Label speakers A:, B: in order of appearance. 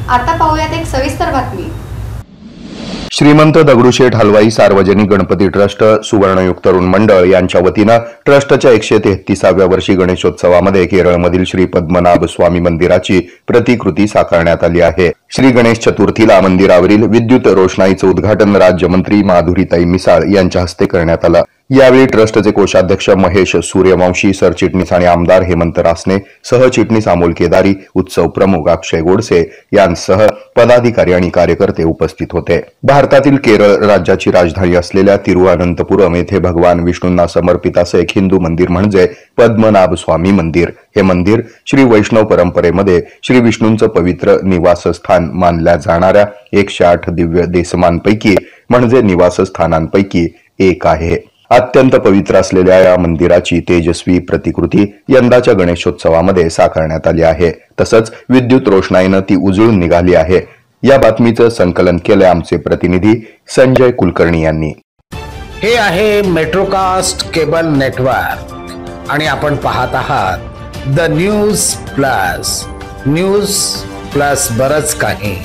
A: आता पाहूयात एक सविस्तर बातमी।
B: श्रीमंत दगडूशेठ हलवाई सार्वजनिक गणपती ट्रस्ट सुवर्णयुग तरुण मंडळ यांच्या वतीनं ट्रस्टच्या 133व्या वर्षी गणेशोत्सवामध्ये केरळमधील श्री पद्मनाभ स्वामी मंदिराची प्रतिकृती साकारण्यात आली आहे। श्री गणेश चतुर्थीला मंदिरावरील विद्युत रोषणाईचं उद्घाटन राज्यमंत्री माधुरीताई मिसाळ यांच्या हस्ते करण्यात आलं। यावेळी ट्रस्टचे कोषाध्यक्ष महेश सूर्यवंशी, सरचिटणीस आणि आमदार हेमंत रासने, सहचिटणीस अमोल केदारी, उत्सव प्रमुख अक्षय गोडसे यांसह पदाधिकारी आणि कार्यकर्ते उपस्थित होते। भारतातील केरळ राज्याची राजधानी असलेल्या तिरुअनंतपुरम येथे भगवान विष्णूंना समर्पित असे एक हिंदू मंदिर म्हणजे पद्मनाभ स्वामी मंदिर। हे मंदिर श्री वैष्णव परंपरेमध्ये श्री विष्णूंचं पवित्र निवासस्थान मानल्या जाणाऱ्या 108 दिव्य देसमांपैकी म्हणजे निवासस्थानांपैकी एक आहे। अत्यंत पवित्र असलेल्या या मंदिराची तेजस्वी प्रतिकृती यंदाच्या गणेशोत्सवामध्ये साकारण्यात आली आहे। तसंच विद्युत रोषणाईनं ती उजळून निघाली आहे। या बातमीचं संकलन केले आमचे प्रतिनिधी संजय कुलकर्णी यांनी।
C: हे आहे मेट्रोकास्ट केबल नेटवर्क आणि आपण पाहत आहात द न्यूज प्लस बरच काही।